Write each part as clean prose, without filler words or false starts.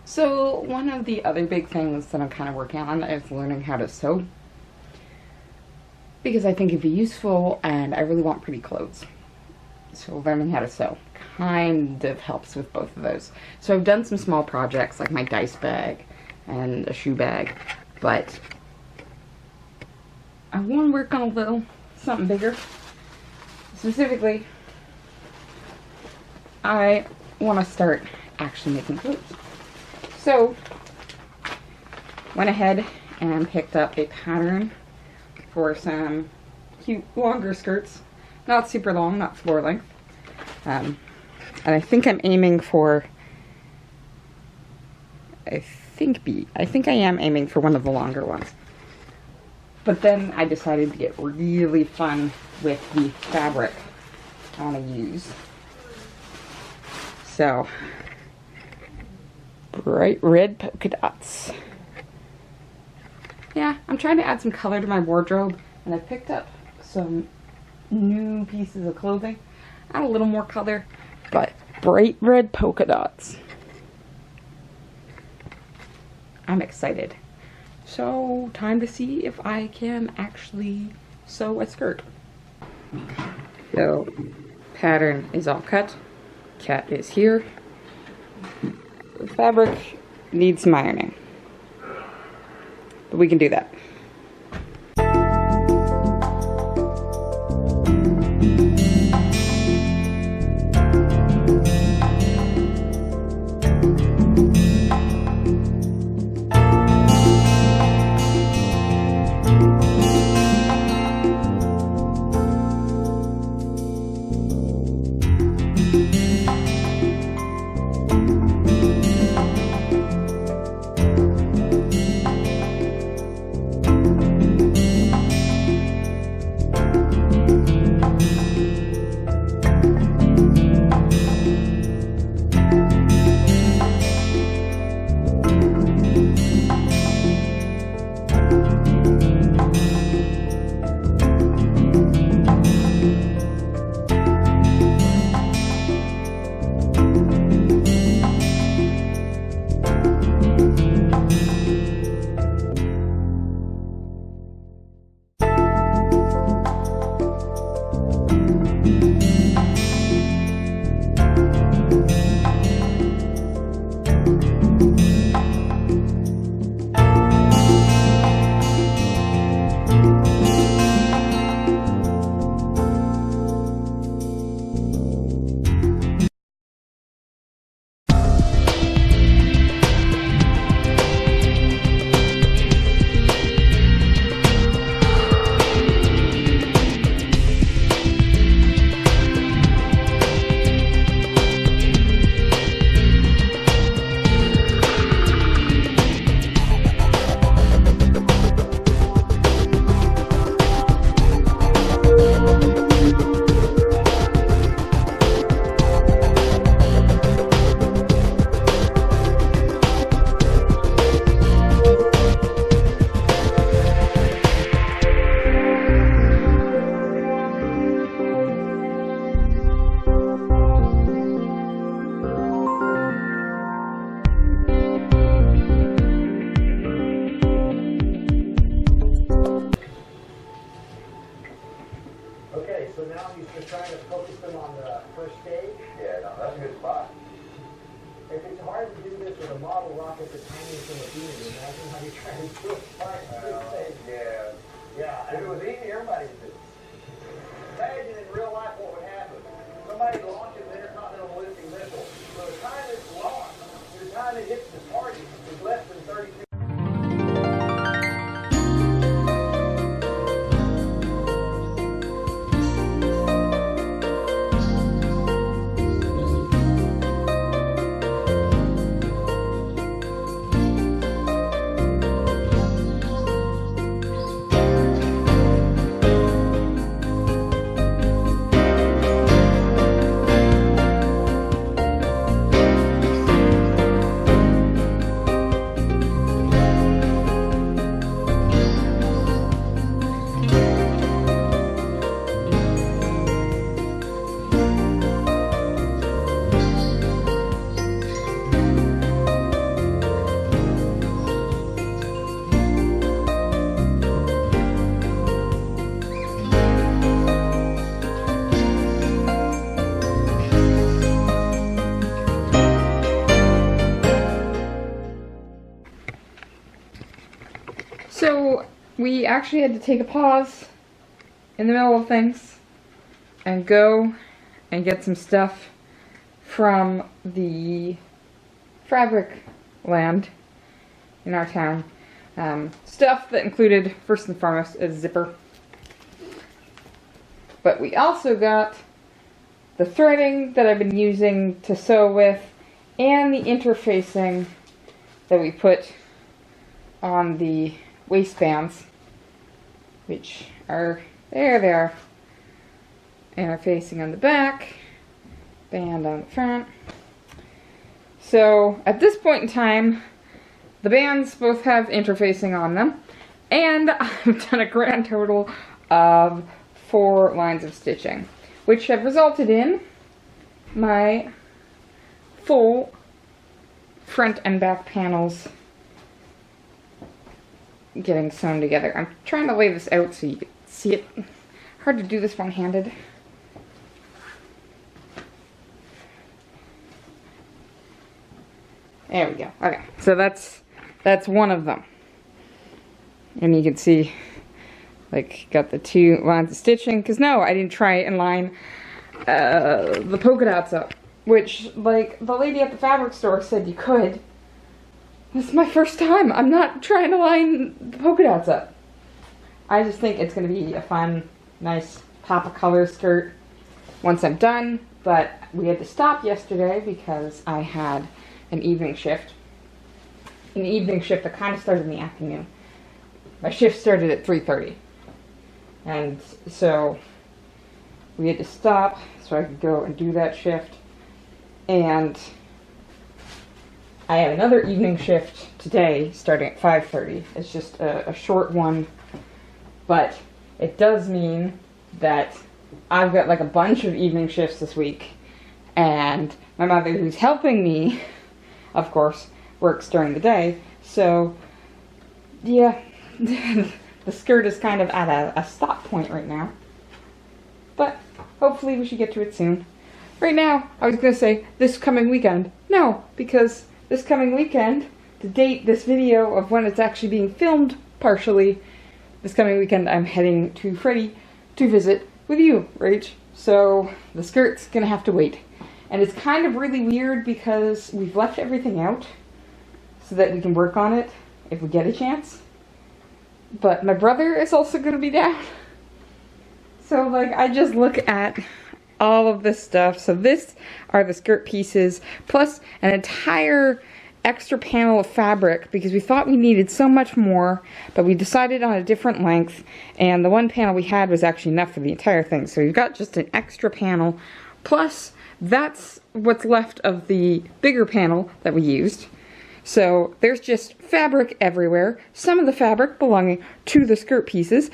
So one of the other big things that I'm kind of working on is learning how to sew, because I think it'd be useful and I really want pretty clothes. So learning how to sew kind of helps with both of those. So I've done some small projects like my dice bag and a shoe bag, but I want to work on a little something bigger. Specifically, I want to start actually making clothes. So went ahead and picked up a pattern for some cute longer skirts. Not super long, not floor length. And I think I'm aiming for, I think I am aiming for one of the longer ones. But then I decided to get really fun with the fabric I want to use. So, bright red polka dots. Yeah, I'm trying to add some color to my wardrobe, and I picked up some new pieces of clothing. Add a little more color, but bright red polka dots. I'm excited. So, time to see if I can actually sew a skirt. So, pattern is all cut. Cat is here. The fabric needs some ironing, but we can do that. Okay, so now he's just trying to focus them on the first stage. Yeah, no, that's a good spot. If it's hard to do this with a model rocket that's hanging from a beam, imagine how you're trying to do it right first stage. Yeah. Yeah, If it was easy, everybody would do it. Imagine in real life what would happen. Somebody launches an intercontinental ballistic missile. So the time it's launched, the time it hits the target is less than 30 seconds. So we actually had to take a pause in the middle of things and go and get some stuff from the fabric land in our town. Stuff that included, first and foremost, a zipper. But we also got the threading that I've been using to sew with and the interfacing that we put on the waistbands, which are, there they are, interfacing on the back, band on the front. So at this point in time, the bands both have interfacing on them, and I've done a grand total of 4 lines of stitching, which have resulted in my full front and back panels getting sewn together. I'm trying to lay this out so you can see it. Hard to do this one-handed. There we go. Okay, so that's one of them. And you can see, like, got the 2 lines of stitching. Because no, I didn't try and line the polka dots up. Which, like, the lady at the fabric store said you could. This is my first time. I'm not trying to line the polka dots up. I just think it's going to be a fun, nice pop of color skirt once I'm done. But we had to stop yesterday because I had an evening shift. An evening shift that kind of started in the afternoon. My shift started at 3:30. And so we had to stop so I could go and do that shift. And I have another evening shift today starting at 5:30. It's just a short one. But it does mean that I've got like a bunch of evening shifts this week. And my mother, who's helping me, of course, works during the day. So, yeah, the skirt is kind of at a stop point right now. But hopefully we should get to it soon. Right now, I was going to say this coming weekend. No, because this coming weekend, to date this video of when it's actually being filmed partially, this coming weekend I'm heading to Freddie to visit with you, Rach. So the skirt's going to have to wait. And it's kind of really weird because we've left everything out so that we can work on it if we get a chance. But my brother is also going to be down. So, like, I just look at all of this stuff. So this are the skirt pieces, plus an entire extra panel of fabric because we thought we needed so much more, but we decided on a different length, and the one panel we had was actually enough for the entire thing. So we've got just an extra panel, plus that's what's left of the bigger panel that we used. So there's just fabric everywhere, some of the fabric belonging to the skirt pieces.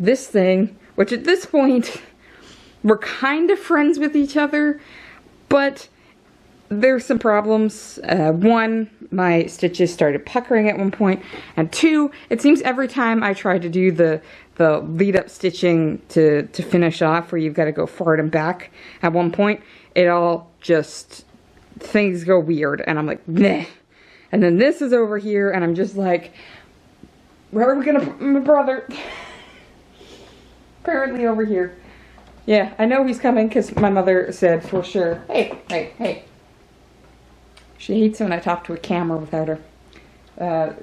This thing, which at this point, we're kind of friends with each other, but there's some problems. 1, my stitches started puckering at one point, and 2, it seems every time I try to do the lead up stitching to finish off, where you've got to go forward and back, at one point, it all just, things go weird, and I'm like, meh. And then this is over here, and I'm just like, where are we gonna put my brother? Apparently over here. Yeah, I know he's coming because my mother said for sure, hey. She hates it when I talk to a camera without her.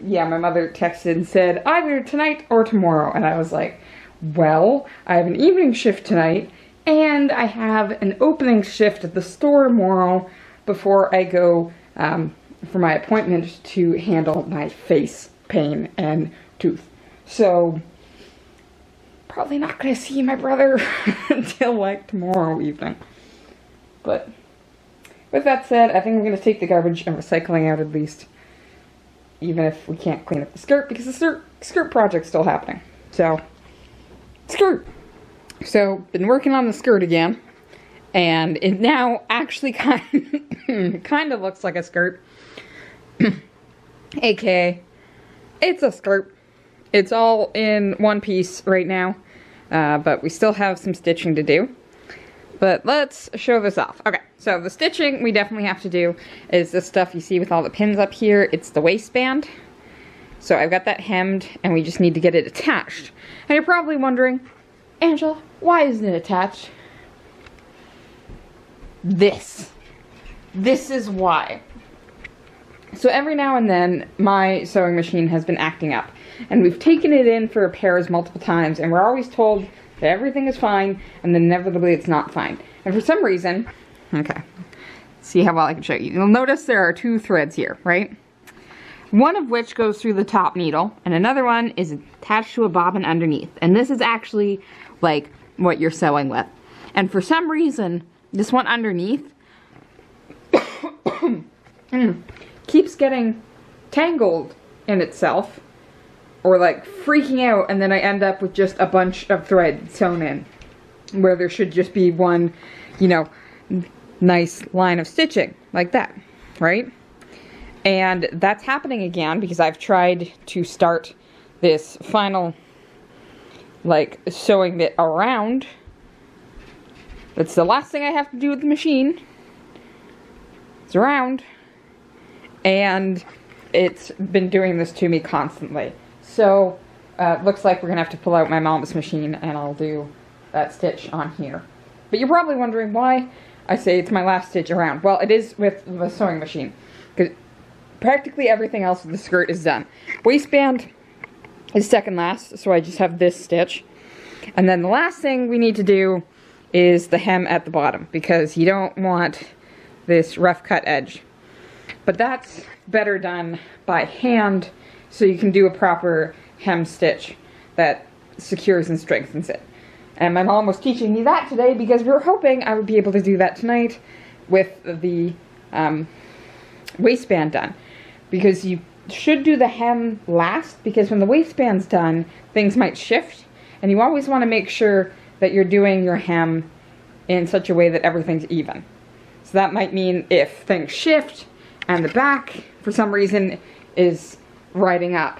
Yeah, my mother texted and said, either tonight or tomorrow. And I was like, well, I have an evening shift tonight, and I have an opening shift at the store tomorrow before I go for my appointment to handle my face pain and tooth. So, probably not going to see my brother until like tomorrow evening. But with that said, I think I'm going to take the garbage and recycling out at least, even if we can't clean up the skirt, because the skirt project's still happening. So, skirt! So, been working on the skirt again, and it now actually kind of looks like a skirt. AKA, it's a skirt. It's all in one piece right now, but we still have some stitching to do. But let's show this off. Okay, so the stitching we definitely have to do is the stuff you see with all the pins up here. It's the waistband. So I've got that hemmed, and we just need to get it attached. And you're probably wondering, Angela, why isn't it attached? This is why. So every now and then, my sewing machine has been acting up. And we've taken it in for repairs multiple times, and we're always told that everything is fine, and then inevitably it's not fine. And for some reason, okay, see how well I can show you. You'll notice there are 2 threads here, right? One of which goes through the top needle, and another one is attached to a bobbin underneath. And this is actually like what you're sewing with. And for some reason, this one underneath keeps getting tangled in itself, or like freaking out, and then I end up with just a bunch of thread sewn in, where there should just be one, you know, nice line of stitching, like that, right? And that's happening again because I've tried to start this final, like, sewing it around. That's the last thing I have to do with the machine. It's around. And it's been doing this to me constantly. So, looks like we're going to have to pull out my mom's machine and I'll do that stitch on here. But you're probably wondering why I say it's my last stitch around. Well, it is with the sewing machine. Because practically everything else with the skirt is done. Waistband is second last, so I just have this stitch. And then the last thing we need to do is the hem at the bottom, because you don't want this rough cut edge. But that's better done by hand, so you can do a proper hem stitch that secures and strengthens it. And my mom was teaching me that today because we were hoping I would be able to do that tonight with the waistband done. Because you should do the hem last, because when the waistband's done, things might shift. And you always want to make sure that you're doing your hem in such a way that everything's even. So that might mean if things shift and the back, for some reason, is riding up,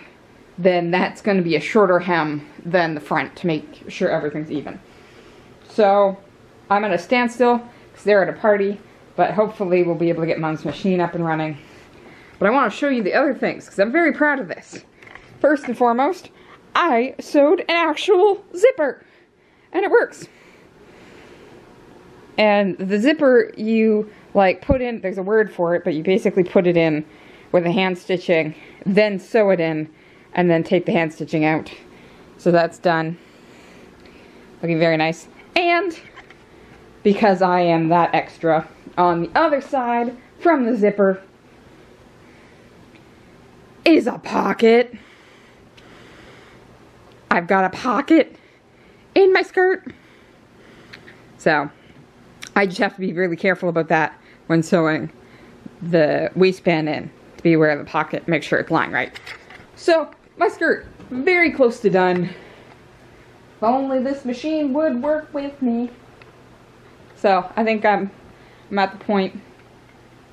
then that's going to be a shorter hem than the front to make sure everything's even. So I'm at a standstill because they're at a party, but hopefully we'll be able to get Mom's machine up and running. But I want to show you the other things because I'm very proud of this. First and foremost, I sewed an actual zipper, and it works. And the zipper, you like put in, there's a word for it, but you basically put it in with a hand stitching, then sew it in, and then take the hand stitching out. So that's done. Looking very nice. And because I am that extra, on the other side from the zipper is a pocket. I've got a pocket in my skirt. So I just have to be really careful about that when sewing the waistband in, to be aware of the pocket, make sure it's lying right. So my skirt, very close to done. If only this machine would work with me. So I think I'm at the point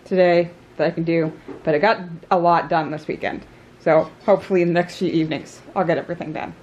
today that I can do, but I got a lot done this weekend. So hopefully in the next few evenings, I'll get everything done.